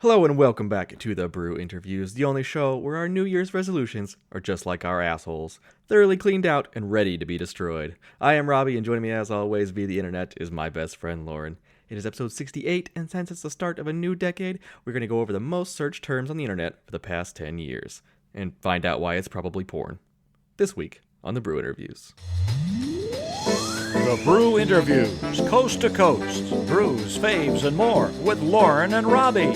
Hello and welcome back to the Brew Interviews, the only show where our New Year's resolutions are just like our assholes, thoroughly cleaned out and ready to be destroyed. I am Robbie, and joining me as always via the internet is my best friend Lauren. It is episode 68, and since it's the start of a new decade, we're going to go over the most searched terms on the internet for the past 10 years, and find out why it's probably porn. This week on the Brew Interviews. The Brew Interviews, coast to coast, brews, faves, and more, with Lauren and Robbie.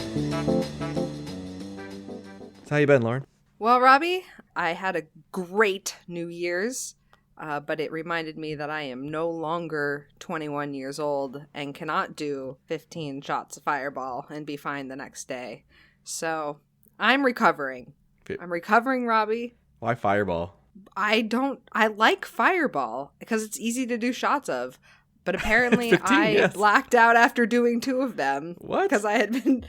So how you been, Lauren? Well, Robbie, I had a great New Year's, but it reminded me that I am no longer 21 years old and cannot do 15 shots of Fireball and be fine the next day. So I'm recovering. I'm recovering, Robbie. Why Fireball? I like Fireball because it's easy to do shots of, but apparently 15, yes. blacked out after doing 2 of them. What? Because I had been,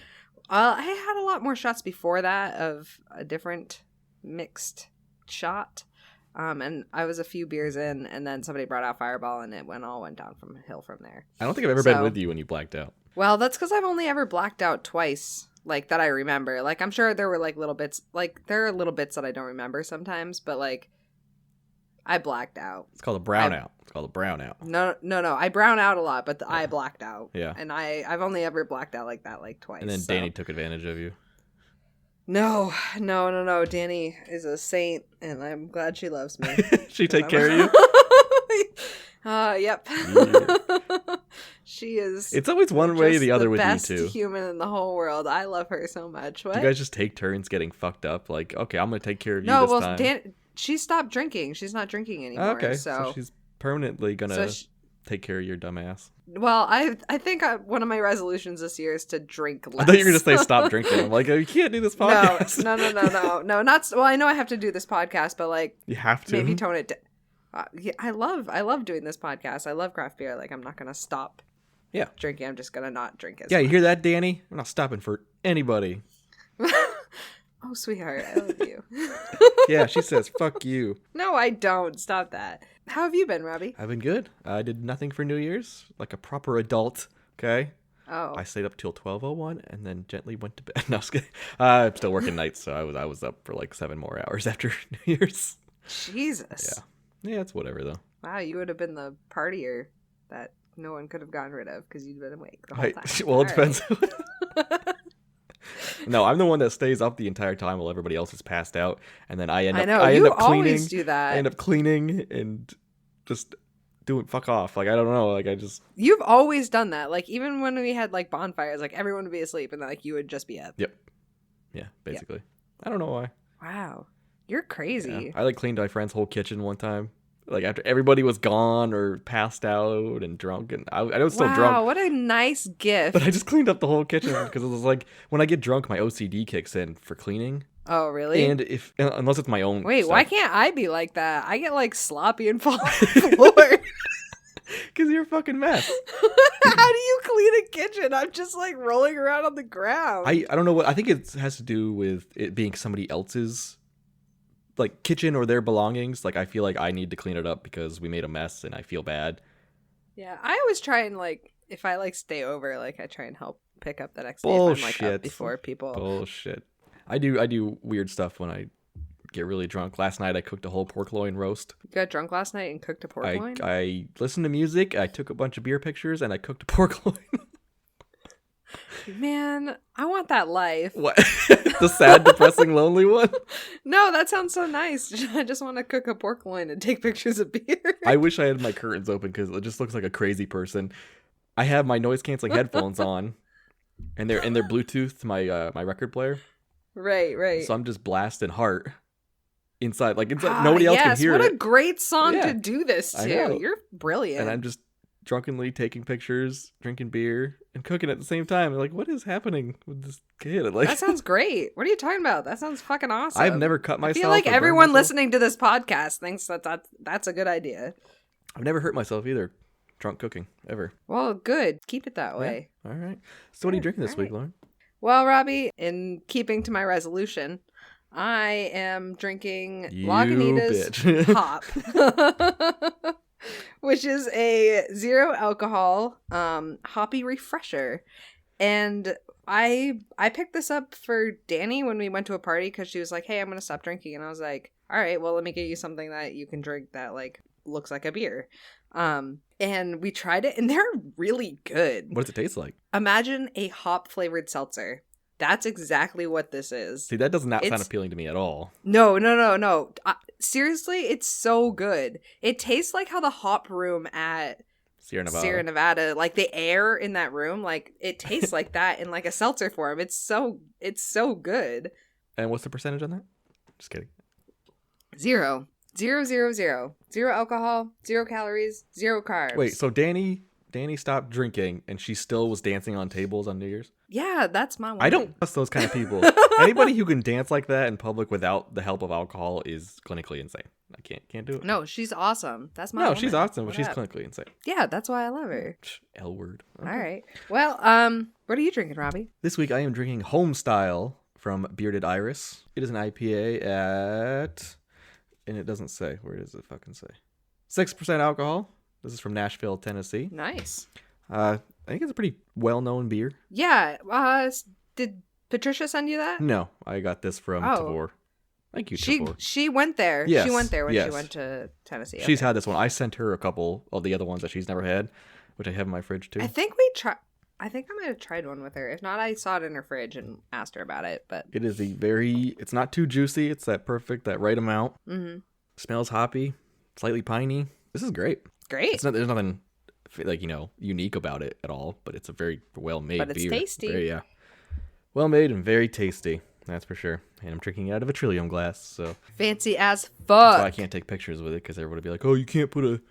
I had a lot more shots before that of a different mixed shot. And I was a few beers in, and then somebody brought out Fireball, and it all went down from a hill from there. I don't think I've ever been with you when you blacked out. Well, that's because I've only ever blacked out twice, like, that I remember. Like, I'm sure there were, like, little bits, like, there are little bits that I don't remember sometimes, but, like, I blacked out. It's called a brownout. No. I brown out a lot, but I blacked out. Yeah. And I've only ever blacked out like that, like, twice. And then Danny took advantage of you. No. Danny is a saint, and I'm glad she loves me. She take care of you? Yep. Yeah. She is. It's always one way or the other with you best two. Human in the whole world. I love her so much. What? Do you guys just take turns getting fucked up? Like, okay, I'm gonna take care of you no, this time. she stopped drinking. She's not drinking anymore. Okay, so she's permanently gonna take care of your dumb ass. Well, I think one of my resolutions this year is to drink less. I thought you were gonna say stop drinking. I'm like, oh, you can't do this podcast. No, not. Well, I know I have to do this podcast, but like, you have to maybe tone it down. Yeah, I love doing this podcast. I love craft beer. Like, I'm not gonna stop. Yeah, drinking. I'm just gonna not drink as Yeah, much. You hear that, Danny? We're not stopping for anybody. Oh, sweetheart, I love you. Yeah, she says, fuck you. No, I don't. Stop that. How have you been, Robbie? I've been good. I did nothing for New Year's, like a proper adult, okay? Oh. I stayed up till 12:01 and then gently went to bed. No, I was kidding. I'm still working nights, so I was up for like 7 more hours after New Year's. Jesus. Yeah, it's whatever, though. Wow, you would have been the partier that no one could have gotten rid of because you'd been awake the whole time. Well, it depends. No, I'm the one that stays up the entire time while everybody else is passed out, and then I end up cleaning. Always do that. I end up cleaning and just doing fuck off. Like, I don't know. Like, You've always done that. Like, even when we had like bonfires, like everyone would be asleep, and then like you would just be up. Yep. Yeah, basically. Yep. I don't know why. Wow, you're crazy. Yeah. I like cleaned my friend's whole kitchen one time. Like, after everybody was gone or passed out and drunk, and I was still drunk. Wow, what a nice gift. But I just cleaned up the whole kitchen because it was like, when I get drunk, my OCD kicks in for cleaning. Oh, really? And unless it's my own Wait, stuff. why can't I be like that? I get like sloppy and fall on the floor. Because you're a fucking mess. How do you clean a kitchen? I'm just like rolling around on the ground. I don't know what. I think it has to do with it being somebody else's like kitchen or their belongings. Like, I feel like I need to clean it up because we made a mess and I feel bad. Yeah, I always try and like, if I like stay over, like I try and help pick up the next day Bullshit. if I'm like up before people. Bullshit. I do weird stuff when I get really drunk. Last night I cooked a whole pork loin roast. You got drunk last night and cooked a pork loin? I listened to music, I took a bunch of beer pictures, and I cooked a pork loin. Man, I want that life. What? The sad, depressing, lonely one? No, that sounds so nice. I just want to cook a pork loin and take pictures of beer. I wish I had my curtains open because it just looks like a crazy person. I have my noise-canceling headphones on, and they're Bluetooth to my record player. Right. So I'm just blasting Heart inside. Like, nobody else can hear what it. What a great song to do this to. You're brilliant. And I'm just drunkenly taking pictures, drinking beer, and cooking at the same time. Like, what is happening with this kid? Like, that sounds great. What are you talking about? That sounds fucking awesome. I've never cut myself. I feel like everyone listening to this podcast thinks that's a good idea. I've never hurt myself either. Drunk cooking, ever. Well, good. Keep it that way. Yeah. All right. So what are you drinking this week, Lauren? Well, Robbie, in keeping to my resolution, I am drinking Lagunitas Hop. Which is a 0 alcohol hoppy refresher. And I picked this up for Danny when we went to a party because she was like, hey, I'm going to stop drinking. And I was like, all right, well, let me get you something that you can drink that like looks like a beer. And we tried it and they're really good. What does it taste like? Imagine a hop flavored seltzer. That's exactly what this is. See, that does not sound appealing to me at all. No. Seriously, it's so good. It tastes like how the hop room at Sierra Nevada, like the air in that room, like it tastes like that in like a seltzer form. It's so good. And what's the percentage on that? Just kidding. 0. 0, 0, 0. 0 alcohol, 0 calories, 0 carbs. Wait, so Danny stopped drinking and she still was dancing on tables on New Year's? Yeah, that's my one. I don't trust those kind of people. Anybody who can dance like that in public without the help of alcohol is clinically insane. I can't do it. No, she's awesome. That's my No, she's woman. awesome, but she's clinically insane. Yeah, that's why I love her. L word. Okay. All right. Well, what are you drinking, Robbie? This week I am drinking Homestyle from Bearded Iris. It is an IPA at, and it doesn't say. Where does it fucking say? 6% alcohol. This is from Nashville, Tennessee. Nice. I think it's a pretty well-known beer. Yeah. Did Patricia send you that? No, I got this from Tavor. Thank you, Tavor. She went there. Yes, She went there when yes. she went to Tennessee. She's had this one. I sent her a couple of the other ones that she's never had, which I have in my fridge too. I think I might have tried one with her. If not, I saw it in her fridge and asked her about it. But it is it's not too juicy. It's that right amount. Mm-hmm. Smells hoppy, slightly piney. This is great. Great. There's nothing like, unique about it at all, but it's a very well-made beer. But it's tasty. Well-made and very tasty. That's for sure. And I'm drinking it out of a Trillium glass, so fancy as fuck. That's why I can't take pictures with it, because everybody would be like, "Oh, you can't put a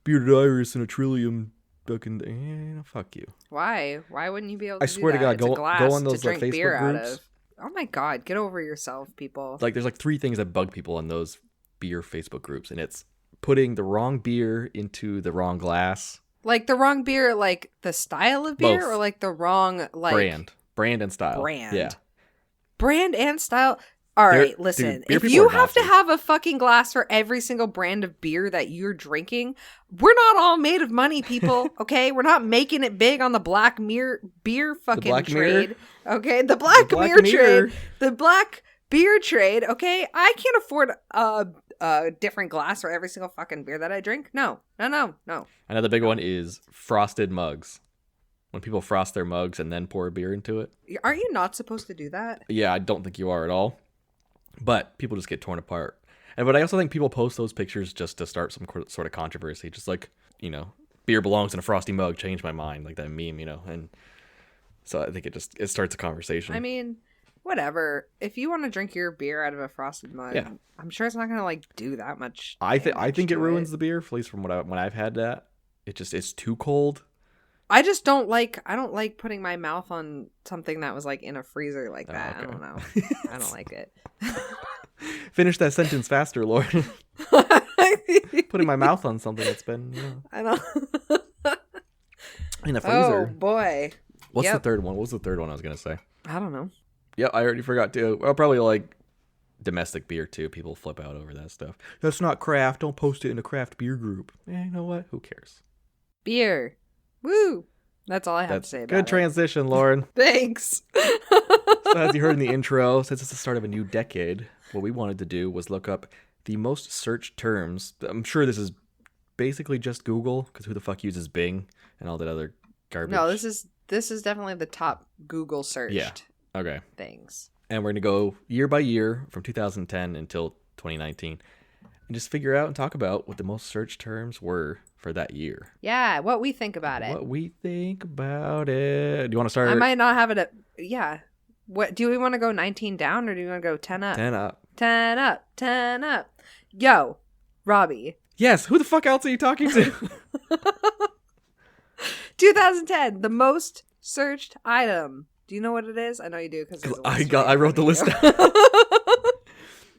Bearded Iris in a Trillium fucking." Fuck you. Why? Why wouldn't you be able to? I swear to God, go on those drink Facebook beer groups. out of. Oh my God, get over yourself, people. Like, there's like 3 things that bug people on those beer Facebook groups, and it's putting the wrong beer into the wrong glass. Like the wrong beer, like the style of beer, Both. or like the wrong brand and style. Yeah. Brand and style. All right, listen. Dude, if you have to have a fucking glass for every single brand of beer that you're drinking, we're not all made of money, people. Okay, we're not making it big on the black beer fucking trade. Okay, the black beer trade. The black beer trade. Okay, I can't afford a different glass for every single fucking beer that I drink. No. Another big one is frosted mugs. When people frost their mugs and then pour a beer into it. Aren't you not supposed to do that? Yeah, I don't think you are at all. But people just get torn apart. But I also think people post those pictures just to start some sort of controversy. Just like, beer belongs in a frosty mug, changed my mind, like that meme, And so I think it starts a conversation. I mean, whatever. If you want to drink your beer out of a frosted mug, yeah. I'm sure it's not going to like do that much. I think it ruins the beer, at least from when I've had that. It's too cold. I don't like putting my mouth on something that was like in a freezer like that. Okay. I don't know. I don't like it. Finish that sentence faster, Lauren. Putting my mouth on something that's been, I don't. in a freezer. Oh boy. What's the third one? What was the third one I was gonna say? I don't know. Yep, I already forgot too. Well, probably like domestic beer too. People flip out over that stuff. That's not craft. Don't post it in a craft beer group. You know what? Who cares? Beer. Woo! That's all I have to say about it. Good transition, Lauren. Thanks. So as you heard in the intro, since it's the start of a new decade, what we wanted to do was look up the most searched terms. I'm sure this is basically just Google, because who the fuck uses Bing and all that other garbage? No, this is definitely the top Google searched things. And we're going to go year by year from 2010 until 2019 and just figure out and talk about what the most searched terms were for that year. Yeah, what we think about it. What we think about it. Do you want to start? I might not have it. Yeah. What do we want to go 19 down or do we want to go 10 up? 10 up. 10 up. 10 up. Yo, Robbie. Yes. Who the fuck else are you talking to? 2010, the most searched item. Do you know what it is? I know you do because I wrote the list down.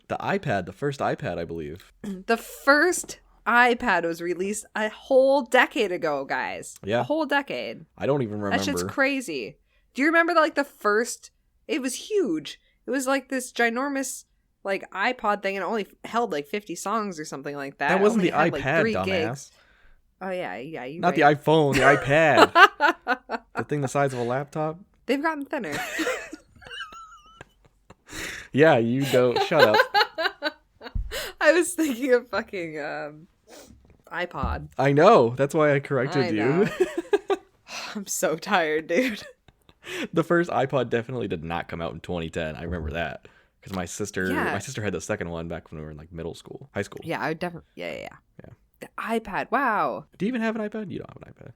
The iPad, the first iPad, I believe. The first iPad was released a whole decade ago, guys. Yeah. A whole decade. I don't even remember. That shit's crazy. Do you remember the first? It was huge. It was like this ginormous like iPod thing and it only held like 50 songs or something like that. That wasn't the iPad, like 3 dumbass. gigs. Oh yeah. Not the iPhone, the iPad. The thing the size of a laptop. They've gotten thinner. Yeah, you don't. Shut up. I was thinking of fucking iPod. I know. That's why I corrected I you. know. I'm so tired, dude. The first iPod definitely did not come out in 2010. I remember that because my sister had the second one back when we were in like high school. Yeah, I definitely. Yeah. The iPad. Wow. Do you even have an iPad? You don't have an iPad.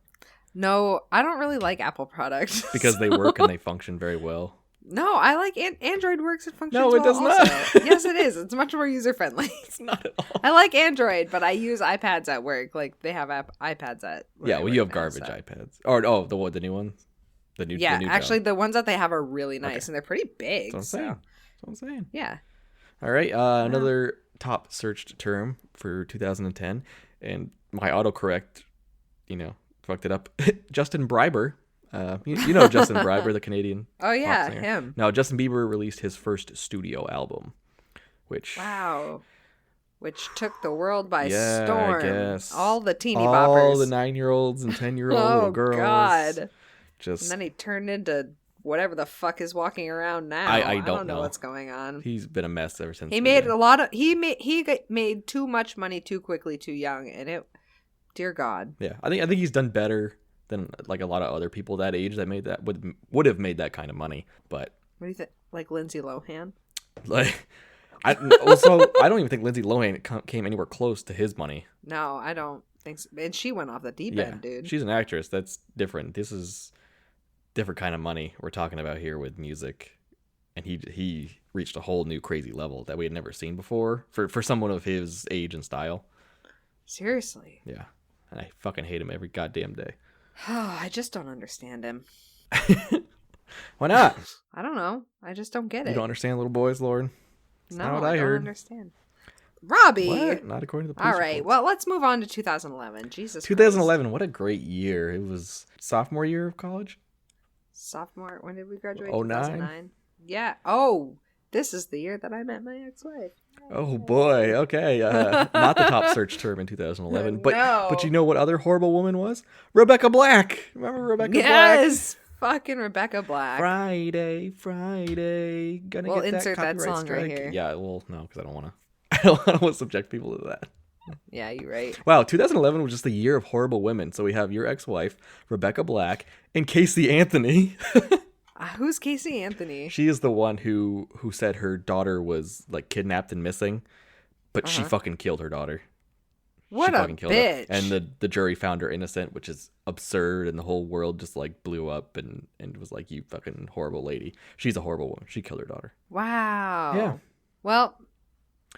No, I don't really like Apple products Because they work and they function very well. No, I like Android works and functions. No, it does also. not. Yes, it is. It's much more user friendly. It's not at all. I like Android, but I use iPads at work. Like they have iPads at. Yeah, well, you have garbage iPads. Or the new ones. The new. Actually, the ones that they have are really nice and they're pretty big. That's what I'm saying. Yeah. All right. Another top searched term for 2010, and my autocorrect, fucked it up. Justin Bieber. You know Justin Bieber, the Canadian. Oh yeah, pop singer. him. Now Justin Bieber released his first studio album, which took the world by yeah, storm. I guess. All the teeny all boppers. the 9-year-olds and 10-year-old little girls. Oh God! Just and then he turned into whatever the fuck is walking around now. I don't know know what's going on. He's been a mess ever since. He made a lot of. He made too much money too quickly, too young, and it. Dear God. Yeah, I think he's done better than like a lot of other people that age that made that would have made that kind of money. But what do you think? Like Lindsay Lohan? Like, I don't even think Lindsay Lohan came anywhere close to his money. No, I don't think so. And she went off the deep end, dude. She's an actress. That's different. This is different kind of money we're talking about here with music, and he reached a whole new crazy level that we had never seen before for someone of his age and style. Seriously. Yeah, and I fucking hate him every goddamn day. Oh, I just don't understand him. Why not? I don't know. I just don't get it. You don't understand little boys, Lord? That's no, not what I don't heard. understand. Robbie. What? Not according to the police All right. reports. Well, let's move on to 2011. Jesus 2011. What a great year. It was sophomore year of college. Sophomore. When did we graduate? 09? 2009. Yeah. Oh, this is the year that I met my ex-wife. Oh boy. Okay. Not the top search term in 2011, but No. but you know what other horrible woman was? Rebecca Black. Remember Rebecca Black? Yes. Fucking Rebecca Black. Friday, gonna We'll get that insert that copyright song strike. right here. Yeah, well, no, because I don't want to. I don't want to subject people to that. Yeah, you're right. Wow, 2011 was just the year of horrible women. So we have your ex-wife, Rebecca Black, and Casey Anthony. Who's Casey Anthony? She is the one who said her daughter was like kidnapped and missing, but she fucking killed her daughter. What She a fucking killed her. bitch. And the jury found her innocent, which is absurd, and the whole world just like blew up and was like, you fucking horrible lady. She's a horrible woman. She killed her daughter. Wow. Yeah. Well,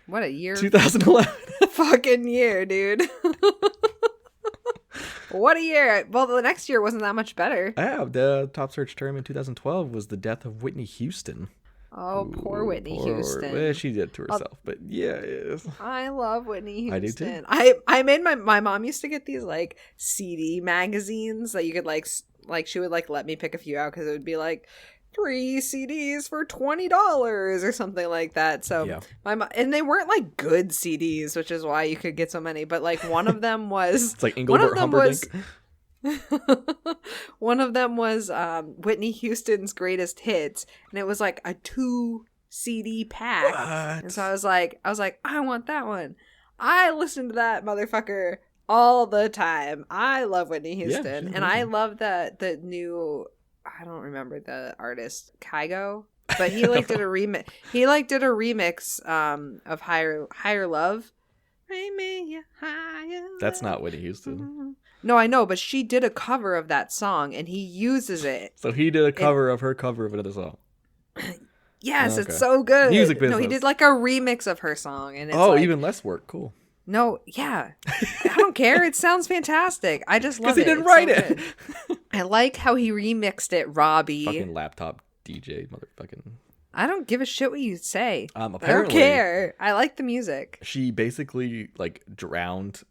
what a year. 2011. Fucking year, dude. What a year. Well, the next year wasn't that much better. Yeah, the top search term in 2012 was the death of Whitney Houston. Oh, poor Whitney Houston. Well, she did it to herself, but yeah, it is. I love Whitney Houston. I do too. I made my mom used to get these like CD magazines that you could like she would like let me pick a few out because it would be like 3 CDs for $20 or something like that. So Yeah. my mom, and they weren't like good CDs, which is why you could get so many. But like one of them was It's like Engelbert Humperdinck. One of them was Whitney Houston's greatest hits, and it was like a 2 CD pack. What? And so I was like, I want that one. I listened to that motherfucker all the time. I love Whitney Houston, she's and I amazing. love the new. I don't remember the artist, Kygo, but he like did a remix. He like did a remix of Higher Love. Bring me a higher That's love. not Whitney Houston. No, I know, but she did a cover of that song, and he uses it. So he did a cover of her cover of another song. Yes, Okay. it's so good. Music No, he business. did like a remix of her song, and it's Oh, like, even less work. Cool. no, yeah, I don't care. It sounds fantastic. I just love Because it. he didn't It's so write it. good. I like how he remixed it, Robbie. Fucking laptop DJ, motherfucking. I don't give a shit what you say. I don't Apparently, care. I like the music. she basically like drowned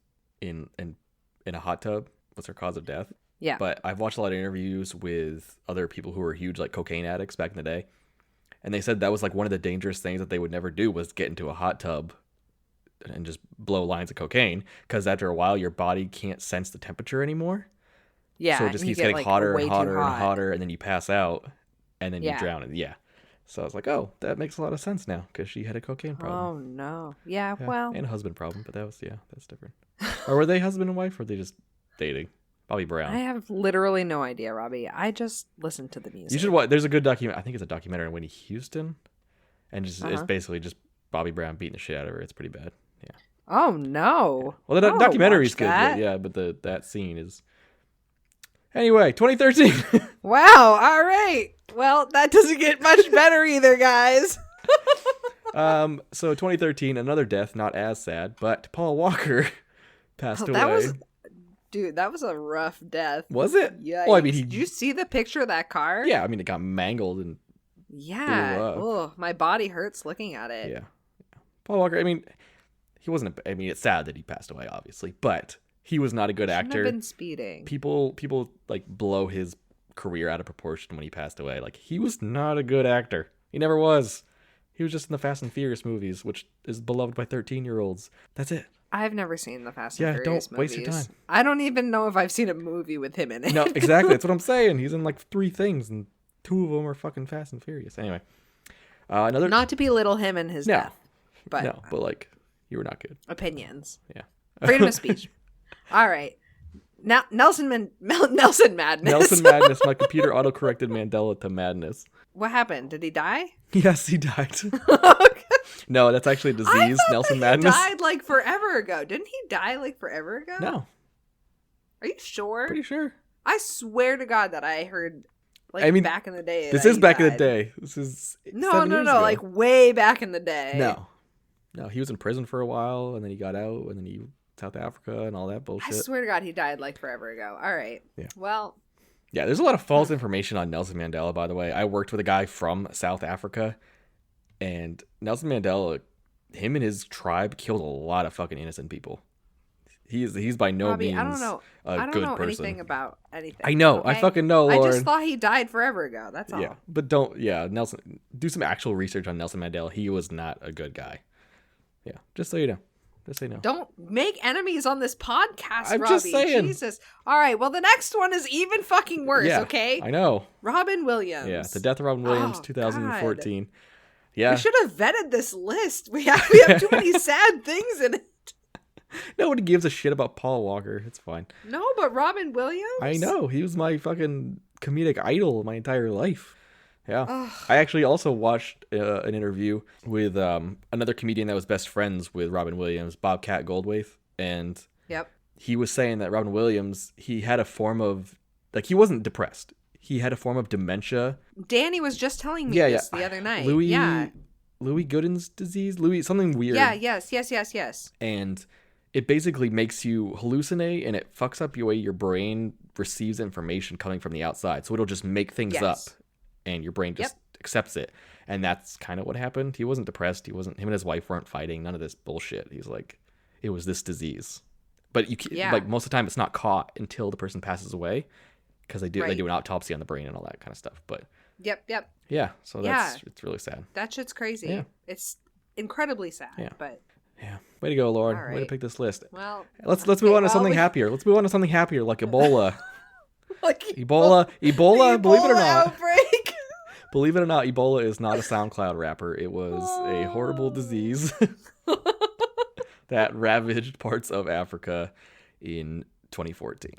in a hot tub. Was her cause of death? Yeah. But I've watched a lot of interviews with other people who were huge like cocaine addicts back in the day, and they said that was like one of the dangerous things that they would never do was get into a hot tub and just blow lines of cocaine, because after a while your body can't sense the temperature anymore. Yeah. So it just and you keeps get, getting like, hotter way and too hotter and hot. hotter, and then you pass out. and then you drown it. Yeah. So I was like, oh, that makes a lot of sense now because she had a cocaine problem. Oh, no. Yeah, well. And a husband problem, but that's different. Or were they husband and wife, or were they just dating? Bobby Brown. I have literally no idea, Robbie. I just listen to the music. You should watch. There's a good document. I think it's a documentary on Whitney Houston, and it's basically just Bobby Brown beating the shit out of her. It's pretty bad. Yeah. Oh no. Well, the documentary's good, but that scene is. Anyway, 2013. Wow. All right. Well, that doesn't get much better either, guys. So 2013, another death, not as sad, but Paul Walker passed away. Dude, that was a rough death. Was it? Yeah. Well, I mean, did you see the picture of that car? Yeah, I mean, it got mangled and blew up. Oh, my body hurts looking at it. Yeah. Paul Walker, I mean, he wasn't. I mean, it's sad that he passed away, obviously, but he was not a good actor. Have been speeding. People like blow his career out of proportion when he passed away. Like, he was not a good actor. He never was. He was just in the Fast and Furious movies, which is beloved by 13-year-olds. That's it. I've never seen the Fast and Furious don't waste your time. I don't even know if I've seen a movie with him in it. No, exactly. That's what I'm saying. He's in like 3 things, and 2 of them are fucking Fast and Furious. Anyway, another. Not to belittle him and his death, but like, you were not good. Opinions. Yeah. Freedom of speech. All right. Now, Nelson Madness. Nelson Madness. My computer autocorrected Mandela to madness. What happened? Did he die? Yes, he died. Okay. No, that's actually a disease. Nelson Madness. He died like forever ago. Didn't he die like forever ago? No. Are you sure? Pretty sure. I swear to God that I heard back in the day. This is back in the day. This is no, ago. like way back in the day. No, he was in prison for a while, and then he got out, and then he South Africa and all that bullshit. I swear to God, he died like forever ago. All right. Yeah. Well. Yeah, there's a lot of false information on Nelson Mandela, by the way. I worked with a guy from South Africa, and Nelson Mandela, him and his tribe killed a lot of fucking innocent people. He's by no means I don't know. a good person. Anything about anything. I know. Okay? I fucking know, Lauren. I just thought he died forever ago. That's all. Yeah, but Nelson, do some actual research on Nelson Mandela. He was not a good guy. Yeah, just so you know. Just so you know. Don't make enemies on this podcast, I'm Robbie. just saying. Jesus. All right. Well, the next one is even fucking worse, okay? I know. Robin Williams. Yeah, the death of Robin Williams, 2014. God. Yeah. We should have vetted this list. We have too many sad things in it. Nobody gives a shit about Paul Walker. It's fine. No, but Robin Williams? I know. He was my fucking comedic idol my entire life. Yeah. Ugh. I actually also watched an interview with another comedian that was best friends with Robin Williams, Bobcat Goldthwait. And he was saying that Robin Williams, he had a form of, like, he wasn't depressed. He had a form of dementia. Danny was just telling me this the other night. Louis Gooden's disease? Something weird. Yeah, yes. And it basically makes you hallucinate, and it fucks up the way your brain receives information coming from the outside. So it'll just make things up. And your brain just accepts it. And that's kind of what happened. He wasn't depressed. Him and his wife weren't fighting. None of this bullshit. He's like, it was this disease. But like most of the time, it's not caught until the person passes away, because they do an autopsy on the brain and all that kind of stuff. But Yep. Yeah. So it's really sad. That shit's crazy. Yeah. It's incredibly sad. Yeah. But yeah. Way to go, Lauren. Right. Way to pick this list. Well, let's move on to something happier. Let's move on to something happier, like Ebola. Ebola, believe it or not. Outbreak. Believe it or not, Ebola is not a SoundCloud rapper. It was a horrible disease that ravaged parts of Africa in 2014.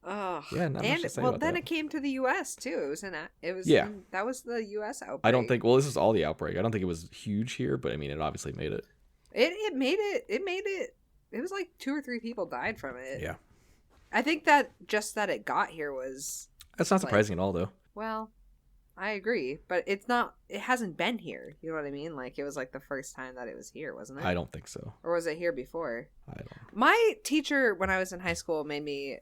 Oh, yeah, not much to say about then that. it came to the U.S. too. That was the U.S. outbreak. I don't think. Well, this is all the outbreak. I don't think it was huge here, but I mean, it obviously made it. It made it. It was like 2 or 3 people died from it. Yeah. I think that it got here was. That's not surprising at all, though. Well, I agree, but it hasn't been here. You know what I mean? Like, it was like the first time that it was here, wasn't it? I don't think so. Or was it here before? I don't. My teacher, when I was in high school, made me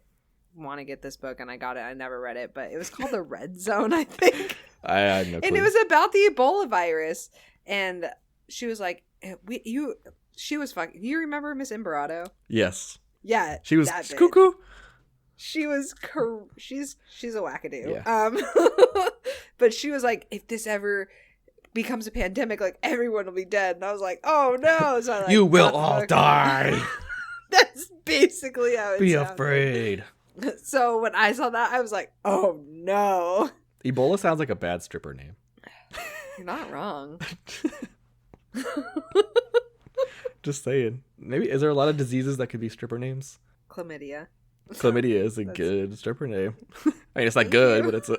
want to get this book, and I got it. I never read it, but it was called The Red Zone, I think. I had no clue. And it was about the Ebola virus, and she was like, she was fucking. Do you remember Miss Imperato? Yes. Yeah. She was cuckoo. She was she's a wackadoo. Yeah. But she was like, if this ever becomes a pandemic, like, everyone will be dead. And I was like, oh no. So I, like, you will all die. That's basically how it Be sounded. afraid. So when I saw that, I was like, oh no. Ebola sounds like a bad stripper name. You're not wrong. Just saying. Maybe is there a lot of diseases that could be stripper names? Chlamydia. Chlamydia is a good stripper name. I mean, it's not good, but it's a.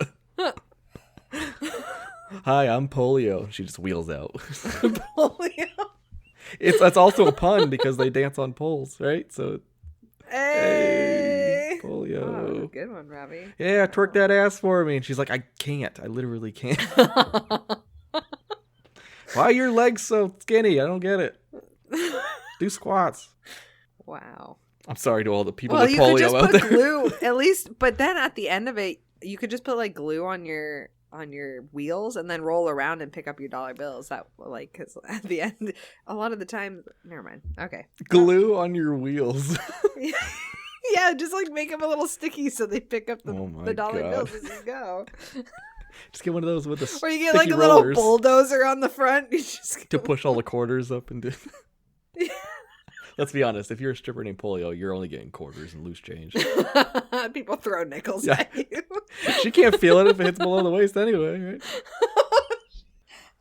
Hi, I'm polio. She just wheels out. Polio. That's also a pun because they dance on poles, right? So. Hey. Polio. Oh, good one, Robbie. Yeah, twerk that ass for me. And she's like, I can't. I literally can't. Why are your legs so skinny? I don't get it. Do squats. Wow. I'm sorry to all the people Well, with you could polio just out put there. glue at least, but then at the end of it, you could just put like glue on your wheels and then roll around and pick up your dollar bills. That like because at the end, a lot of the time, never mind. Okay. Glue on your wheels. Yeah, just like make them a little sticky so they pick up Oh my the dollar God. bills as you go. Just get one of those with the Or you get sticky like a rollers little bulldozer on the front. You just to push all the quarters up into. Let's be honest. If you're a stripper named Polio, you're only getting quarters and loose change. People throw nickels Yeah. at you. She can't feel it if it hits below the waist anyway, right?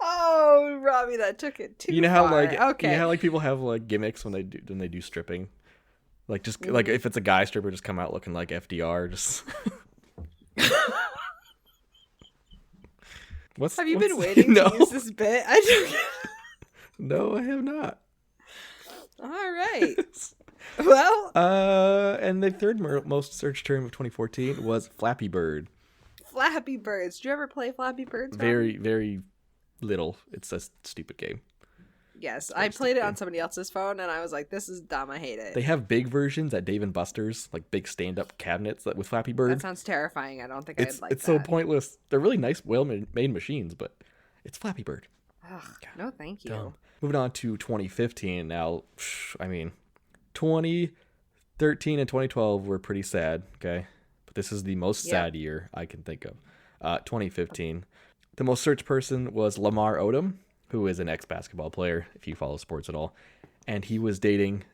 Oh, Robbie, that took it too You know how far. like Okay. you know how like people have like gimmicks when they do stripping, like just like if it's a guy stripper, just come out looking like FDR. Just Have you been waiting No, to use this bit? I don't. no, I have not. All right. Well, And the third most searched term of 2014 was Flappy Bird. Flappy Birds. Did you ever play Flappy Birds? Robbie? Very, very little. It's a stupid game. Yes, I played it on somebody else's phone, and I was like, "This is dumb. I hate it." They have big versions at Dave & Buster's, like big stand-up cabinets with Flappy Bird. That sounds terrifying. I don't think It's I'd like it's that. so pointless. They're really nice, well-made machines, but it's Flappy Bird. Ugh, no, thank you. Dumb. Moving on to 2015. Now, I mean, 2013 and 2012 were pretty sad, okay? But this is the most sad year I can think of. 2015. The most searched person was Lamar Odom, who is an ex-basketball player, if you follow sports at all. And he was dating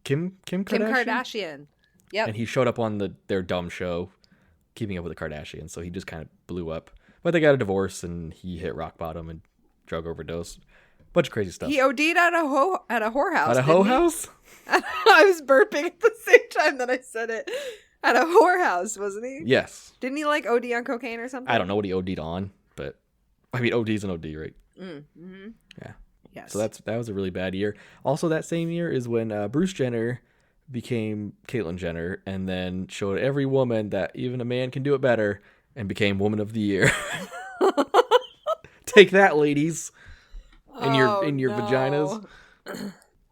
Kim Kardashian? Kim Kardashian. Yep. And he showed up on their dumb show, Keeping Up with the Kardashians. So he just kind of blew up. But they got a divorce, and he hit rock bottom and drug overdose. Bunch of crazy stuff. He OD'd at a whorehouse. At a hoe house? I was burping at the same time that I said it. At a whorehouse, wasn't he? Yes. Didn't he like OD on cocaine or something? I don't know what he OD'd on, but I mean OD's an OD, right? Mm-hmm. Yeah. Yes. So that was a really bad year. Also, that same year is when Bruce Jenner became Caitlyn Jenner, and then showed every woman that even a man can do it better, and became Woman of the Year. Take that, ladies. In your vaginas.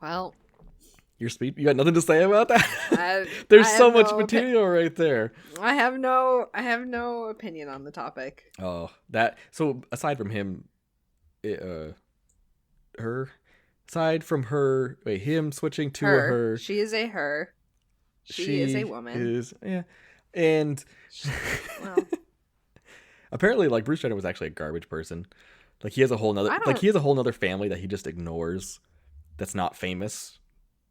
Well, Your speed. You got nothing to say about that? There's so much material right there. I have no opinion on the topic. Oh, so aside from him, him switching to her. She is a her. She is a woman. And Well, apparently, like, Bruce Jenner was actually a garbage person. Like, he has a whole nother family that he just ignores. That's not famous,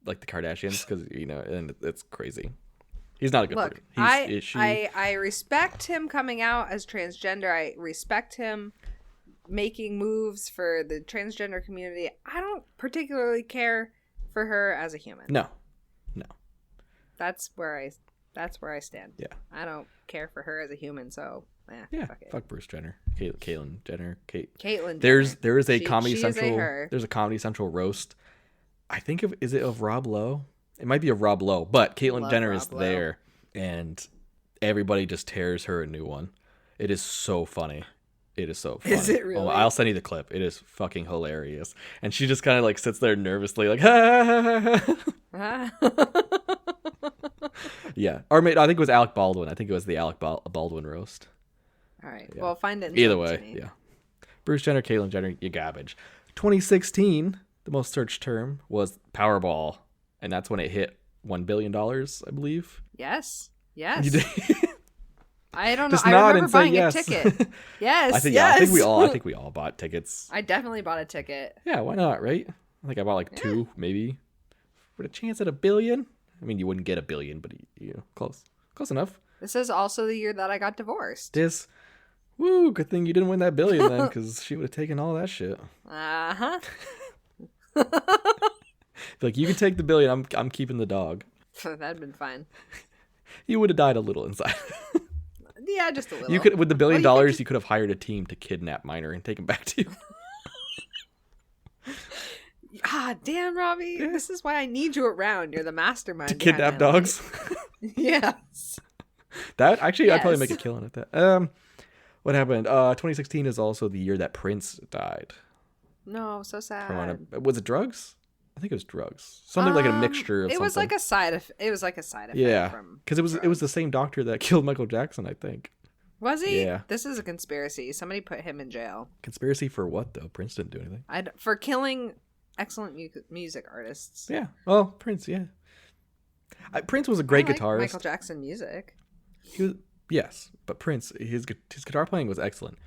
like the Kardashians, because and it's crazy. He's not a good look, person. I respect him coming out as transgender. I respect him making moves for the transgender community. I don't particularly care for her as a human. No. That's where I stand. Yeah. I don't care for her as a human, so fuck Bruce Jenner, Caitlyn Jenner, Caitlyn. There is a Comedy she is Central. her. There's a Comedy Central roast. I think is it of Rob Lowe? It might be of Rob Lowe, but Caitlyn Love Jenner Rob is Lowe. there, and everybody just tears her a new one. It is so funny. It is so funny. Is it really? Oh, I'll send you the clip. It is fucking hilarious. And she just kind of like sits there nervously, like, ha, ha, ha, ha. Yeah. Or maybe, I think it was Alec Baldwin. I think it was the Alec Baldwin roast. All right. Yeah. Well, find it. And Either send it to way, me. yeah. Bruce Jenner, Caitlyn Jenner, you garbage. 2016, the most searched term was Powerball. And that's when it hit $1 billion, I believe. Yes. Yes. You did. I don't know. Just I nod remember and say buying yes. a ticket. Yes. I think yes. I think we all bought tickets. I definitely bought a ticket. Yeah, why not, right? I think I bought like two, maybe. With a chance at $1 billion. I mean, you wouldn't get $1 billion, but close enough. This is also the year that I got divorced. This Woo, good thing you didn't win that billion then, because she would have taken all that shit. Uh-huh. Like, you can take the billion, I'm keeping the dog. That'd been fine. You would have died a little inside. Yeah, just a little. You could, with the $1 billion, Well, you could have hired a team to kidnap Minor and take him back to you. Damn, Robbie. Yeah. This is why I need you around. You're the mastermind. To behind kidnap my dogs. life. Yes. That actually, I'd probably Yes. make a killing at that. What happened? 2016 is also the year that Prince died. No, so sad. Was it drugs? I think it was drugs. Something like a mixture of It was something. like a side effect. It was like a side effect. Yeah, from because it was drugs. the same doctor that killed Michael Jackson, I think. Was he? Yeah. This is a conspiracy. Somebody put him in jail. Conspiracy for what though? Prince didn't do anything. For killing excellent music artists. Yeah. Well, Prince. Yeah. Prince was a great I like guitarist. Michael Jackson music. He was, yes, but Prince, his guitar playing was excellent.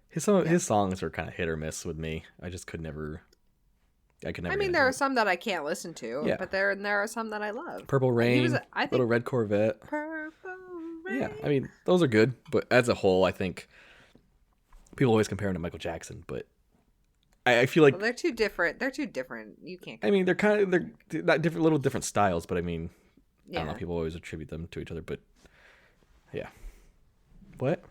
His songs are kind of hit or miss with me. I just could never. I could never. I mean, there are some that I can't listen to, Yeah. but there are some that I love. Purple Rain, I think Little Red Corvette. Purple Rain. Yeah, I mean, those are good, but as a whole, I think people always compare him to Michael Jackson, but I feel like Well, they're too different. They're too different. You can't. I mean, they're not different, little different styles, but I mean, I don't know. Yeah. People always attribute them to each other, but yeah. What?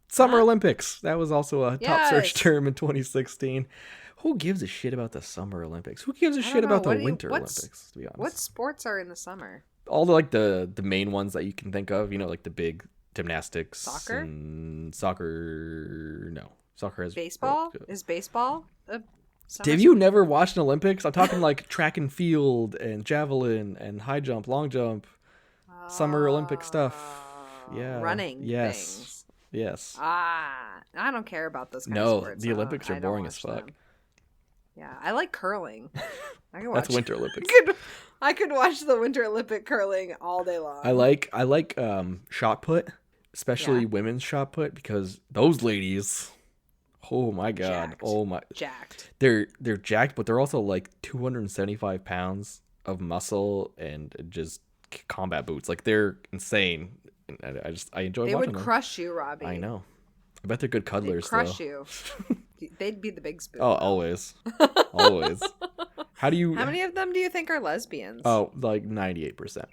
Summer Olympics. That was also a top search Yes. term in 2016. Who gives a shit about the Summer Olympics? Who gives a don't shit know. about the What do you- Winter what's- Olympics? To be honest, What sports are in the summer? all the main ones that you can think of. You know, like the big gymnastics, Soccer? and soccer. No, soccer has Baseball? Is baseball a summer Have you never watched an Olympics? I'm talking like track and field and javelin and high jump, long jump, Summer Olympic stuff. Yeah. Running Yes. things. Yes. I don't care about those kind No, of sports. the Olympics are boring as fuck. Yeah, I like curling. I can That's watch Winter Olympics. I could watch the Winter Olympic curling all day long. I like shot put, especially Yeah. women's shot put, because those ladies, oh my god, Jacked. oh my, jacked. they're jacked, but they're also like 275 pounds of muscle and just combat boots. Like, they're insane. And I enjoy They watching would them. crush you, Robbie. I know. I bet they're good cuddlers. They'd crush though. you. They'd be the big spoon. Oh, always, always. How do you? How many of them do you think are lesbians? Oh, like 98%.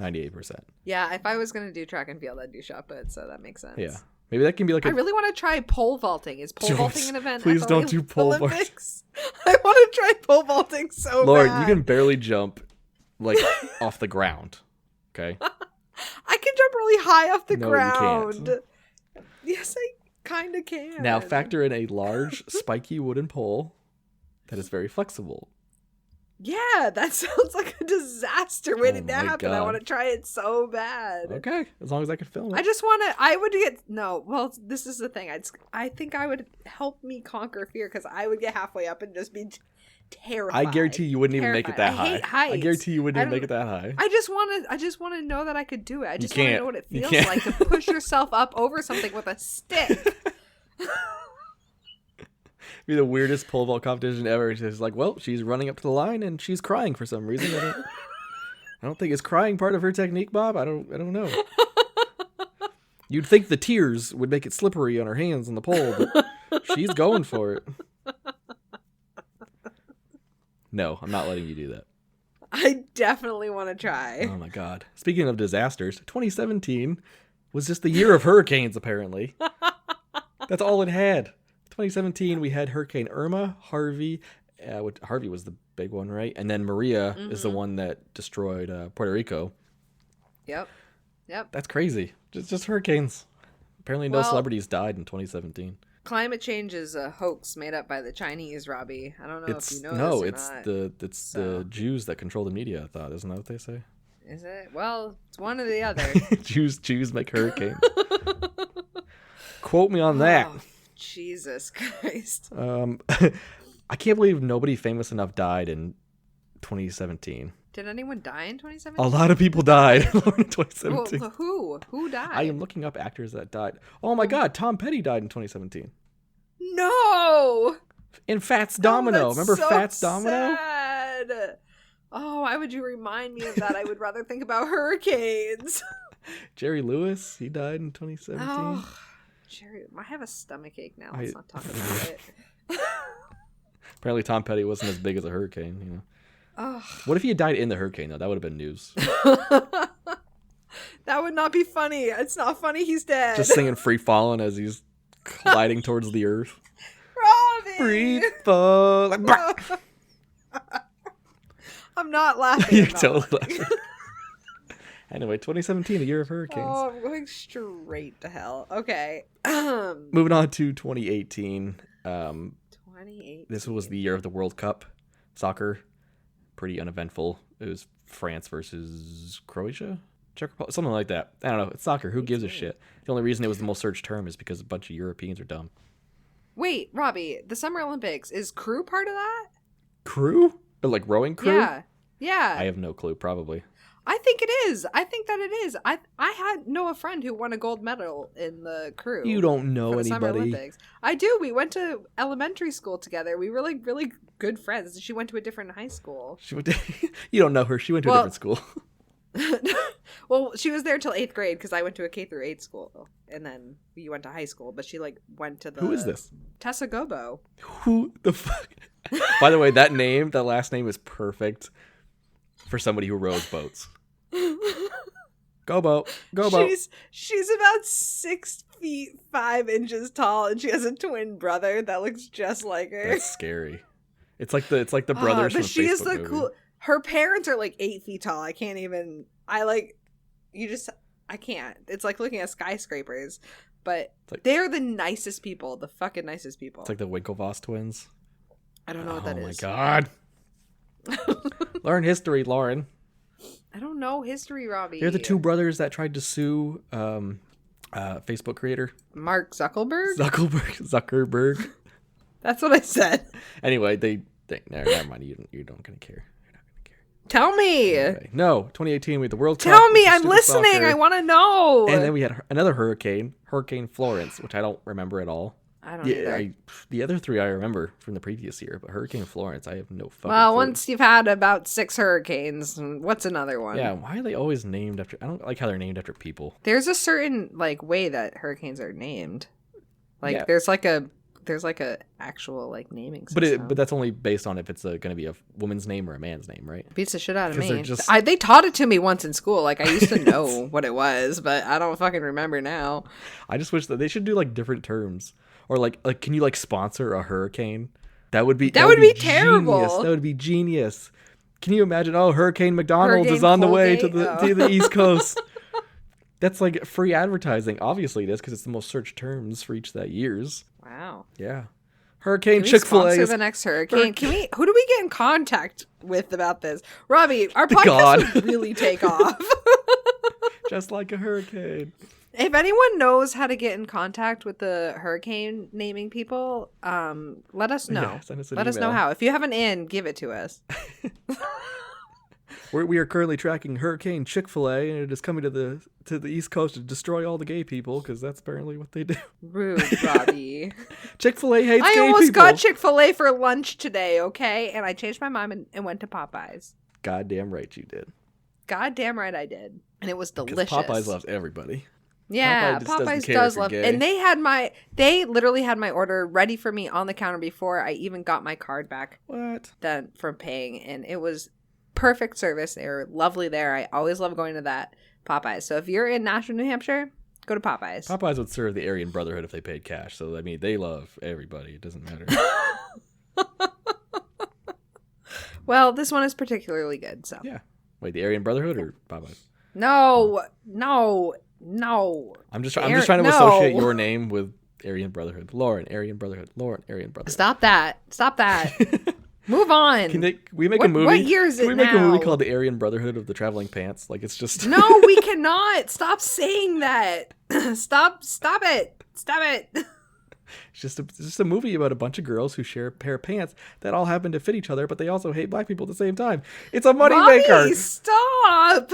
98%. Yeah, if I was going to do track and field, I'd do shot put, so that makes sense. Yeah. Maybe that can be like I a really want to try pole vaulting. Is pole Don't- vaulting an event? please at the don't do pole vault. Olympics? I want to try pole vaulting so Lord, bad. you can barely jump like off the ground. Okay. I can jump really high off the No, you ground. can't. Yes, I kind of can. Now factor in a large, spiky wooden pole that is very flexible. Yeah, that sounds like a disaster waiting to Oh my happen. I God. want to try it so bad. Okay, as long as I can film it. I just want to. I would get no. Well, this is the thing. I think I would help me conquer fear because I would get halfway up and just be terrified. I guarantee you wouldn't even make it that Terrified. I high. hate heights. I guarantee you wouldn't I even make it don't- that high. I just want to know that I could do it. I just want to can't. know what it You feels can't. like to push yourself up over something with a stick. Be the weirdest pole vault competition ever. It's just like, well, she's running up to the line and she's crying for some reason. I don't think is crying part of her technique, Bob. I don't know. You'd think the tears would make it slippery on her hands on the pole, but she's going for it. No, I'm not letting you do that. I definitely want to try. Oh my god. Speaking of disasters, 2017 was just the year of hurricanes, apparently. That's all it had. 2017, we had Hurricane Irma, Harvey. Harvey was the big one, right? And then Maria is the one that destroyed Puerto Rico. Yep. That's crazy. Just hurricanes. Apparently no Well- celebrities died in 2017. Climate change is a hoax made up by the Chinese, Robbie. I don't know if you know no, this or it's not. the Jews that control the media, I thought. Isn't that what they say? Is it? Well, it's one or the other. Jews make hurricanes. Quote me on that. Oh, Jesus Christ. I can't believe nobody famous enough died in 2017. Did anyone die in 2017? A lot of people died in 2017. Well, who? Who died? I am looking up actors that died. Oh my god, Tom Petty died in 2017. No! In Fats Domino. Oh, that's Remember so Fats Domino? sad. Oh, why would you remind me of that? I would rather think about hurricanes. Jerry Lewis, he died in 2017. Oh, Jerry, I have a stomach ache now. I- Let's not talk about it. Apparently Tom Petty wasn't as big as a hurricane, you know. Ugh. What if he had died in the hurricane, though? That would have been news. That would not be funny. It's not funny. He's dead. Just singing Free Fallin' as he's gliding towards the earth. Robbie! Free fall. Like, bah! I'm not laughing. You're I'm not totally laughing. laughing. Anyway, 2017, a year of hurricanes. Oh, I'm going straight to hell. Okay. Moving on to 2018. 2018. This was the year of the World Cup. Soccer. Pretty uneventful. It was France versus Croatia? Czech Republic? Something like that. I don't know. It's soccer. Who gives a shit? The only reason it was the most searched term is because a bunch of Europeans are dumb. Wait, Robbie, the Summer Olympics, is crew part of that? Crew? Or like rowing crew? Yeah. Yeah. I have no clue, probably. I think it is. I think that it is. I know a friend who won a gold medal in the crew. You don't know for the Summer anybody. Olympics. I do. We went to elementary school together. We were like really good friends. She went to a different high school. She went to, you don't know her. She went to a different school. Well, she was there till 8th grade because I went to a K through 8 school, and then we went to high school. But she like went to the. Who is this? Tessa Gobo. Who the fuck? By the way, that last name is perfect for somebody who rows boats. Go boat. Go boat. She's about 6 feet 5 inches tall, and she has a twin brother that looks just like her. That's scary. It's like the brothers from but she Facebook is the movie. cool. Her parents are like 8 feet tall. I can't even. I can't. It's like looking at skyscrapers. But like, they're the nicest people. The fucking nicest people. It's like the Winklevoss twins. I don't know what that is. Oh my god. Learn history, Lauren. I don't know history, Robbie. They're the two brothers that tried to sue Facebook creator Mark Zuckerberg? Zuckerberg. That's what I said. Anyway, they never mind. You don't gonna care. You're not gonna care. Tell me. Anyway, no, 2018 we had the World Cup. Tell me. which is I'm stupid listening. soccer. I want to know. And then we had another hurricane, Hurricane Florence, which I don't remember at all. I don't either. The other three I remember from the previous year, but Hurricane Florence, I have no fucking Well, clue. once you've had about 6 hurricanes, what's another one? Yeah, why are they always named after... I don't like how they're named after people. There's a certain like way that hurricanes are named. Like Yeah. there's like a actual like naming system. But that's only based on if it's going to be a woman's name or a man's name, right? Beats the shit out of 'Cause they're me. just- They taught it to me once in school. Like I used to know what it was, but I don't fucking remember now. I just wish that they should do like different terms. Or like can you like sponsor a hurricane? That would be terrible. Genius. That would be genius. Can you imagine? Oh, Hurricane McDonald's Hurricane is on the way to Colgate? the East Coast. That's like free advertising. Obviously, it is because it's the most searched terms for each that year's. Wow. Yeah. Hurricane Can we Chick-fil-A sponsor is the next hurricane? Who do we get in contact with about this? Robbie, our podcast God. would really take off. just like a hurricane. If anyone knows how to get in contact with the hurricane naming people, let us know. Yeah, send us an Let us know email. how. If you have an in, give it to us. We are currently tracking Hurricane Chick-fil-A, and it is coming to the East Coast to destroy all the gay people, because that's apparently what they do. Rude, Robbie. Chick-fil-A hates I gay almost people. got Chick-fil-A for lunch today, okay? And I changed my mind and went to Popeyes. Goddamn right you did. God damn right I did. And it was Because delicious. Popeyes loves everybody. Yeah, Popeye just doesn't Popeyes care does if you're love gay. and they literally had my order ready for me on the counter before I even got my card back What? then from paying, and it was perfect service. They were lovely there. I always love going to that Popeyes. So if you're in Nashville, New Hampshire, go to Popeyes. Popeyes would serve the Aryan Brotherhood if they paid cash. So, I mean, they love everybody. It doesn't matter. Well, this one is particularly good, so. Yeah. Wait, the Aryan Brotherhood or Popeyes? No. I'm just trying to No. associate your name with Aryan Brotherhood. Lauren, Aryan Brotherhood. Lauren, Aryan Brotherhood. Stop that. Move on. Can we make a movie? What year is Can it we make a movie now? called The Aryan Brotherhood of the Traveling Pants? Like, it's just... No, we cannot. Stop saying that. Stop it. It's just a movie about a bunch of girls who share a pair of pants that all happen to fit each other, but they also hate black people at the same time. It's a moneymaker. Robbie, stop.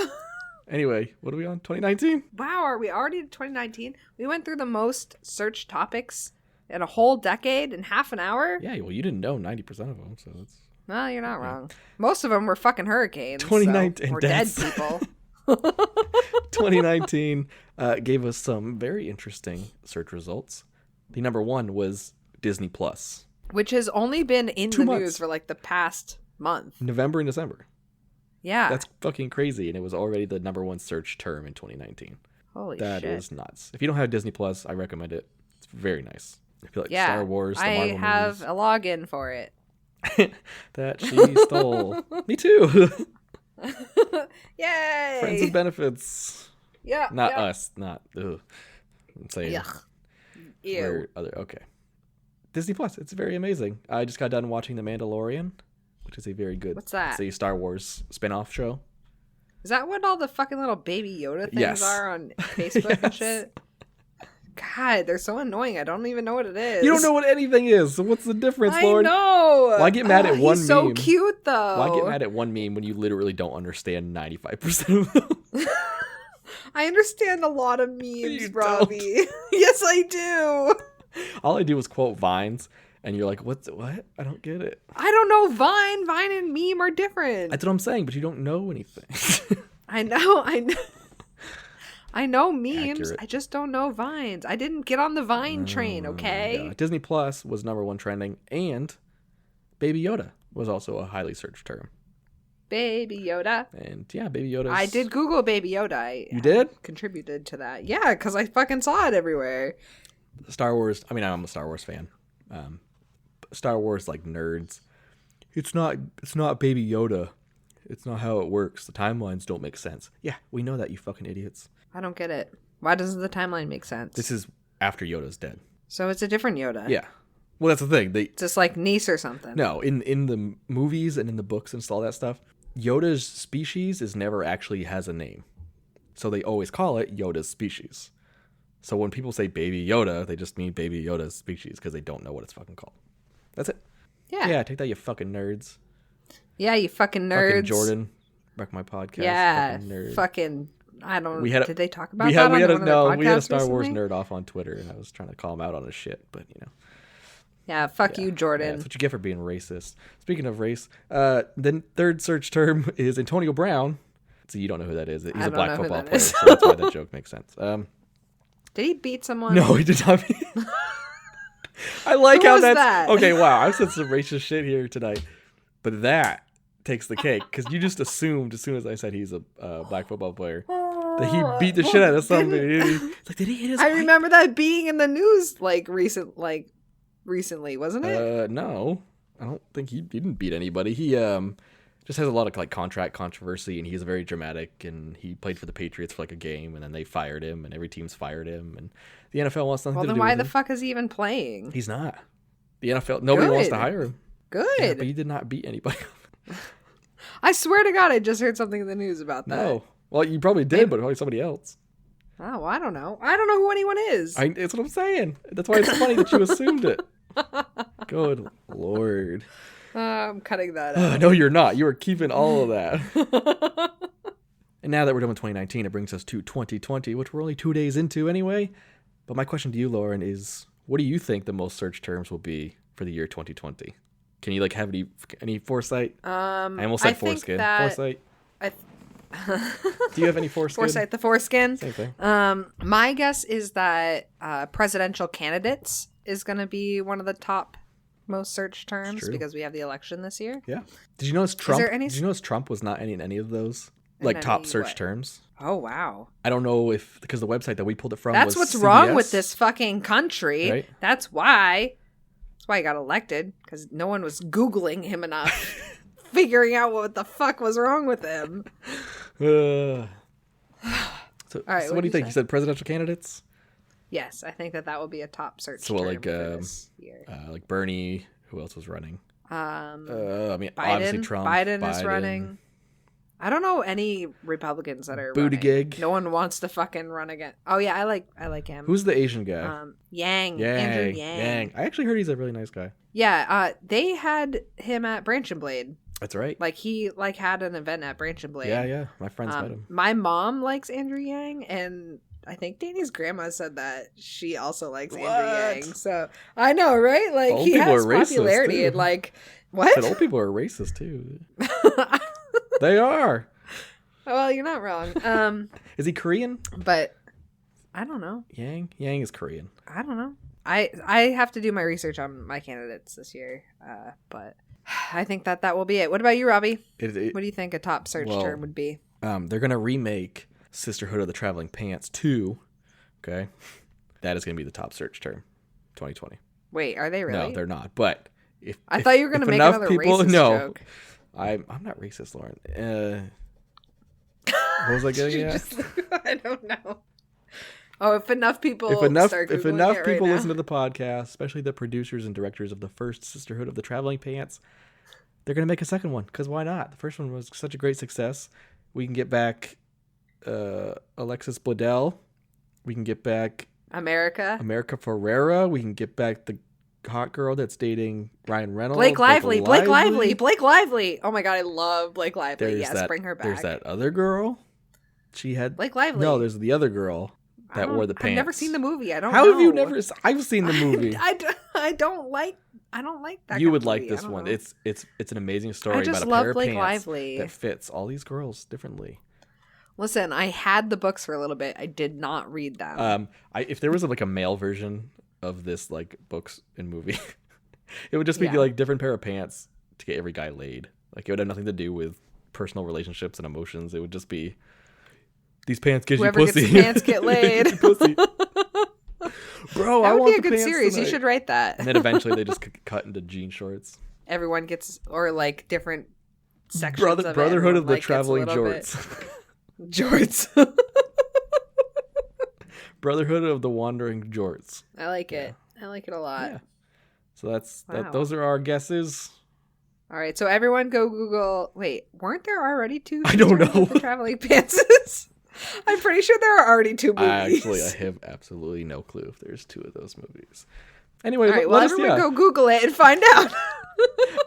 Anyway, what are we on? 2019? Wow, are we already in 2019? We went through the most searched topics in a whole decade in half an hour? Yeah, well, you didn't know 90% of them, so it's... No, you're not wrong. Most of them were fucking hurricanes. 2019 or dead deaths. people. 2019 gave us some very interesting search results. The number one was Disney Plus. Which has only been in 2 the months. news for like the past month. November and December. Yeah. That's fucking crazy. And it was already the number one search term in 2019. Holy That shit. is nuts. If you don't have Disney Plus, I recommend it. It's very nice. If you like Yeah. Star Wars, the I Marvel have a login for it. movies. That she stole. Me too. Yay! Friends with benefits. Yeah. Not yeah. us. Not. Ugh. I'm saying. Yuck. Ew. We're other. Okay. Disney Plus. It's very amazing. I just got done watching The Mandalorian, which is a very good. What's that? It's a Star Wars spin-off show. Is that what all the fucking little baby Yoda things Yes. are on Facebook and Yes. shit? God, they're so annoying. I don't even know what it is. You don't know what anything is. So what's the difference, I Lauren? know. Why get mad at one he's so meme? cute, though. Why get mad at one meme when you literally don't understand 95% of them? I understand a lot of memes, You Robbie. Yes, I do. All I do is quote Vines, and you're like, what? I don't get it. I don't know Vine. Vine and meme are different. That's what I'm saying, but you don't know anything. I know. I know memes. Accurate. I just don't know Vines. I didn't get on the Vine train, okay? Yeah. Disney Plus was number one trending, and Baby Yoda was also a highly searched term. Baby Yoda. And yeah, Baby Yoda. I did Google Baby Yoda. You did? Contributed to that. Yeah, because I fucking saw it everywhere. Star Wars. I mean, I'm a Star Wars fan. Star Wars like nerds. It's not Baby Yoda. It's not how it works. The timelines don't make sense. Yeah, we know that, you fucking idiots. I don't get it. Why doesn't the timeline make sense? This is after Yoda's dead. So it's a different Yoda. Yeah. Well, that's the thing. Just like niece or something. No, in the movies and in the books and all that stuff, Yoda's species is never actually has a name. So they always call it Yoda's species. So when people say Baby Yoda, they just mean Baby Yoda's species because they don't know what it's fucking called. That's it. Yeah. Yeah, take that, you fucking nerds. Yeah, you fucking nerds. Fucking Jordan. Wreck my podcast. Yeah. Fucking nerd. Fucking. I don't. We had a- did they talk about we that had, we had on a, one of their no, we had a podcasts Star Wars recently? nerd off on Twitter, and I was trying to call him out on his shit, but you know. Yeah, fuck Yeah. you, Jordan. Yeah, that's what you get for being racist. Speaking of race, the third search term is Antonio Brown. So you don't know who that is. He's I a don't black know who football that player, is. so that's why that joke makes sense. Did he beat someone? No, he did not. I like Who how was that's that? okay. Wow, I've said some racist shit here tonight, but that takes the cake because you just assumed as soon as I said he's a black football player that he beat the shit out of somebody. It's like, did he hit his? I wife? remember that being in the news recently, wasn't it? No, I don't think he didn't beat anybody. He just has a lot of like contract controversy, and he's very dramatic. And he played for the Patriots for like a game, and then they fired him, and every team's fired him, and the NFL wants nothing Well, to then do why with the him. fuck is he even playing? He's not. The NFL, nobody wants to Good. hire him. Good. Yeah, but he did not beat anybody. I swear to God, I just heard something in the news about that. No. Well, you probably did, but probably somebody else. Oh, well, I don't know. I don't know who anyone is. That's what I'm saying. That's why it's funny that you assumed it. Good Lord. I'm cutting that out. No, you're not. You are keeping all of that. And now that we're done with 2019, it brings us to 2020, which we're only 2 days into anyway. But my question to you, Lauren, is what do you think the most search terms will be for the year 2020? Can you like have any foresight? I almost said I think foreskin. that- Foresight. I Do you have any foreskin? Foresight the foreskin. Same thing. My guess is that presidential candidates is going to be one of the top most searched terms true. because we have the election this year. Yeah. Did you notice Trump? there any- Did you notice Trump was not in any of those In like top any search what? terms? Oh, wow. I don't know if because the website that we pulled it from. That's was what's wrong with CBS. this fucking country. Right. That's why. That's why he got elected, because no one was Googling him enough, figuring out what the fuck was wrong with him. So, All right, so what what'd do you you think? say? You said presidential candidates? Yes, I think that will be a top search So, term like, for this year. Like Bernie. Who else was running? I mean, Biden, obviously Trump. Biden is running. I don't know any Republicans that are Buttigieg. running. No one wants to fucking run again. Oh yeah, I like him. Who's the Asian guy? Yang. Andrew Yang. I actually heard he's a really nice guy. Yeah, they had him at Branch and Blade. That's right. Like he had an event at Branch and Blade. Yeah. My friends met him. My mom likes Andrew Yang, and I think Danny's grandma said that she also likes Andrew What? Yang. So I know, right? Like Old he people has are racist, popularity too. and like what? Said old people are racist too. They are. Well, you're not wrong. Is he Korean? But I don't know. Yang is Korean. I don't know. I have to do my research on my candidates this year. But I think that will be it. What about you, Robbie? What do you think a top search term would be? They're gonna remake Sisterhood of the Traveling Pants 2. Okay, that is gonna be the top search term, 2020. Wait, are they really? No, they're not. But I thought you were gonna make another racist joke. I'm not racist, Lauren. What was I getting at? I don't know. Oh, if enough people listen to the podcast, especially the producers and directors of the first Sisterhood of the Traveling Pants, they're going to make a second one, because why not? The first one was such a great success. We can get back Alexis Bledel. We can get back America Ferrera. We can get back the hot girl that's dating Ryan Reynolds. Blake Lively. Oh my god, I love Blake Lively. Bring her back. There's that other girl. She had Blake Lively. No, there's the other girl that wore the pants. I've never seen the movie. I don't know. How have you never? I've seen the movie. I don't like that. You would like this one. It's an amazing story about a pair of Blake pants Lively. that fits all these girls differently. Listen, I had the books for a little bit. I did not read them. If there was like a male version of this, like books and movie, it would just be like different pair of pants to get every guy laid. Like it would have nothing to do with personal relationships and emotions. It would just be these pants get you pussy. Whoever gets the pants get laid. Bro, that I would want be a good series. Tonight. You should write that. And then eventually they just cut into jean shorts. Everyone gets, or like different sections of Brotherhood it. of the Traveling Jorts. Jorts. Brotherhood of the Wandering Jorts. I like it. I like it a lot. Yeah. So those are our guesses. All right, so everyone go Google. Wait, weren't there already two? I don't know. The Traveling Pantses. I'm pretty sure there are already two movies. I have absolutely no clue if there's two of those movies. Anyway, all right, well, everyone go Google it and find out.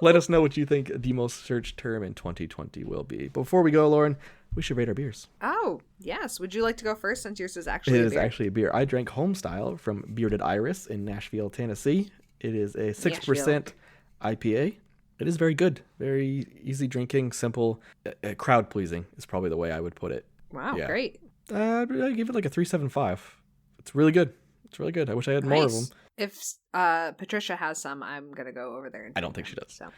Let us know what you think the most searched term in 2020 will be. Before we go, Lauren, we should rate our beers. Oh, yes. Would you like to go first since yours is actually a beer? It is actually a beer. I drank Homestyle from Bearded Iris in Nashville, Tennessee. It is a 6% IPA. It is very good. Very easy drinking, simple, crowd pleasing is probably the way I would put it. Wow, great. I'd give it like a 3.75. It's really good. I wish I had more of them. If Patricia has some, I'm going to go over there. And I don't think she does. So.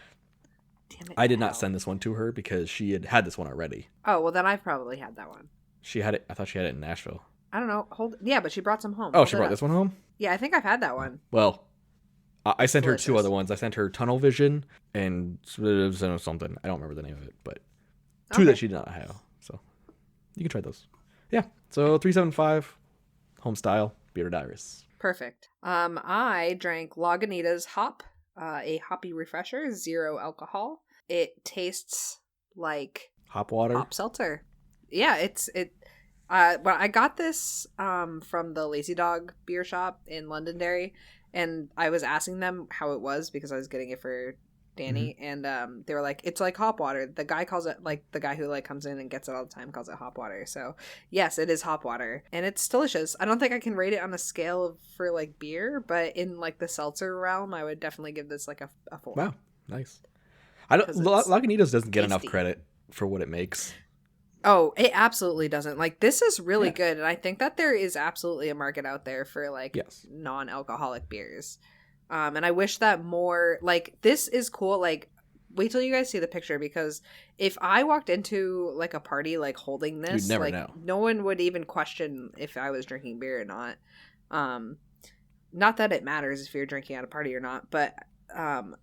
Damn it. I did not send this one to her because she had this one already. Oh, well, then I've probably had that one. She had it. I thought she had it in Nashville. I don't know. Yeah, but she brought some home. Oh, she brought this one home? Yeah, I think I've had that one. Well, I sent her two other ones. I sent her Tunnel Vision and something. I don't remember the name of it, but two that she did not have. So you can try those. Yeah. So 3.75, Homestyle, Bearded Iris. Perfect. I drank Lagunitas Hop, a hoppy refresher, 0 alcohol. It tastes like hop water, hop seltzer. Yeah, but I got this from the Lazy Dog beer shop in Londonderry, and I was asking them how it was because I was getting it for Danny, and they were like, it's like hop water. The guy calls it, like, the guy who like comes in and gets it all the time calls it hop water. So yes, it is hop water, and it's delicious. I don't think I can rate it on a scale for like beer, but in like the seltzer realm, I would definitely give this like a 4. Wow, nice. Lagunitas doesn't get enough credit for what it makes. Oh, it absolutely doesn't. Like, this is really good, and I think that there is absolutely a market out there for like non-alcoholic beers. And I wish that more, like, this is cool. Like, wait till you guys see the picture, because if I walked into like a party like holding this, you'd never like know. No one would even question if I was drinking beer or not. Not that it matters if you're drinking at a party or not, but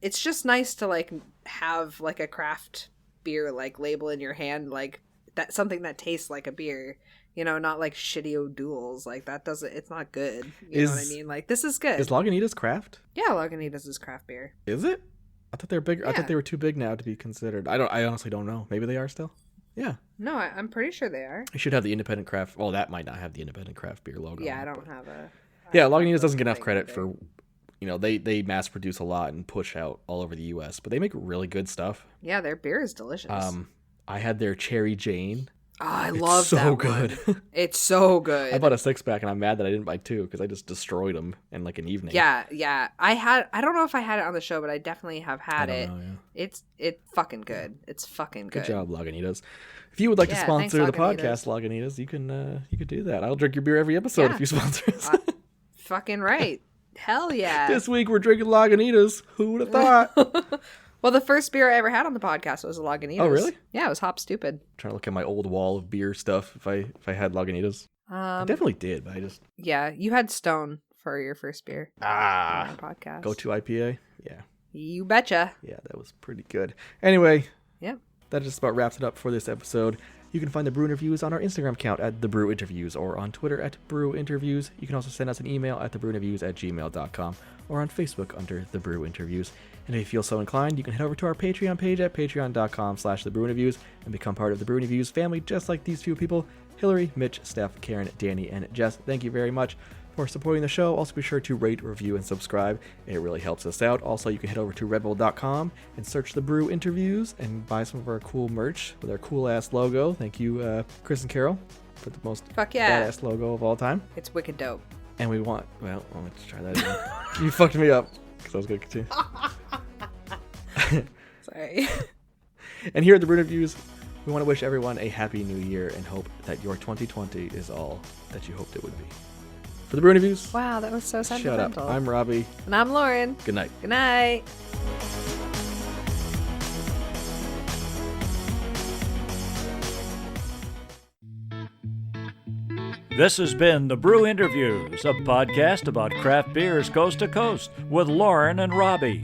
it's just nice to like have like a craft beer like label in your hand, like that, something that tastes like a beer. You know, not like shitty O'Doul's. Like, that doesn't, it's not good. You know what I mean? Like, this is good. Is Lagunitas craft? Yeah, Lagunitas is craft beer. Is it? I thought they were big. Yeah. I thought they were too big now to be considered. I honestly don't know. Maybe they are still. Yeah. No, I'm pretty sure they are. They should have the independent craft. Well, that might not have the independent craft beer logo. Yeah, I don't have a. Yeah, Lagunitas doesn't get enough credit for, you know, they mass produce a lot and push out all over the U.S., but they make really good stuff. Yeah, their beer is delicious. I had their Cherry Jane Oh, I love so that good. one. It's so good. I bought a 6-pack and I'm mad that I didn't buy 2 because I just destroyed them in like an evening. Yeah. I don't know if I had it on the show, but I definitely have had it. Know, yeah. It's fucking good. It's fucking good. Good job, Lagunitas. If you would like to Yeah, sponsor thanks, the podcast, Lagunitas, you could do that. I'll drink your beer every episode if you sponsor us. Fucking right. Hell yeah. This week we're drinking Lagunitas. Who would have thought? Well, the first beer I ever had on the podcast was a Lagunitas. Oh, really? Yeah, it was Hop Stupid. Trying to look at my old wall of beer stuff if I had Lagunitas. I definitely did, but I just Yeah, you had Stone for your first beer on the podcast. Go to IPA. Yeah. You betcha. Yeah, that was pretty good. Anyway, Yep. that just about wraps it up for this episode. You can find the Brew Interviews on our Instagram account at The Brew Interviews or on Twitter at Brew Interviews. You can also send us an email at thebrewinterviews@gmail.com or on Facebook under The Brew Interviews. And if you feel so inclined, you can head over to our Patreon page at patreon.com/thebrewinterviews and become part of the Brew Interviews family, just like these few people: Hillary, Mitch, Steph, Karen, Danny, and Jess. Thank you very much for supporting the show. Also be sure to rate, review, and subscribe. It really helps us out. Also, you can head over to redbull.com and search the Brew Interviews and buy some of our cool merch with our cool ass logo. Thank you, Chris and Carol, for the most badass logo of all time. It's wicked dope. And we want, well, let's try that again. You fucked me up because I was going to continue. Sorry. And here at the Brew Interviews, we want to wish everyone a happy new year and hope that your 2020 is all that you hoped it would be. For the Brew Interviews, Wow, that was so shut sentimental. up. I'm Robbie. And I'm Lauren. Good night. Good night. This has been The Brew Interviews, a podcast about craft beers coast to coast with Lauren and Robbie.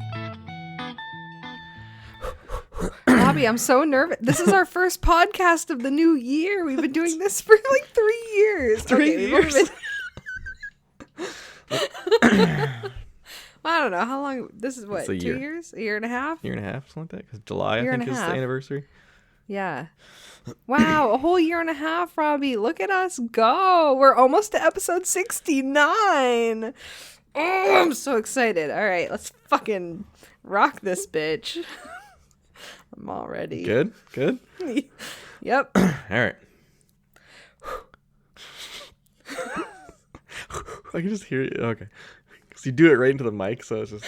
Robbie, I'm so nervous. This is our first podcast of the new year. We've been doing this for like 3 years. 3 years? I don't know. How long? This is what, 2 year. years? A year and a half? Year and a half, something like that. Because July, Year I and think, a is the half. anniversary. Yeah. Wow, a whole year and a half, Robbie. Look at us go. We're almost to episode 69. Oh, I'm so excited. All right, let's fucking rock this bitch. I'm all ready. Good? Good? Yep. All right. I can just hear you. Okay. Because you do it right into the mic, so it's just...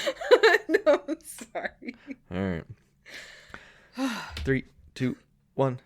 No, I'm sorry. All right. 3, 2, 1.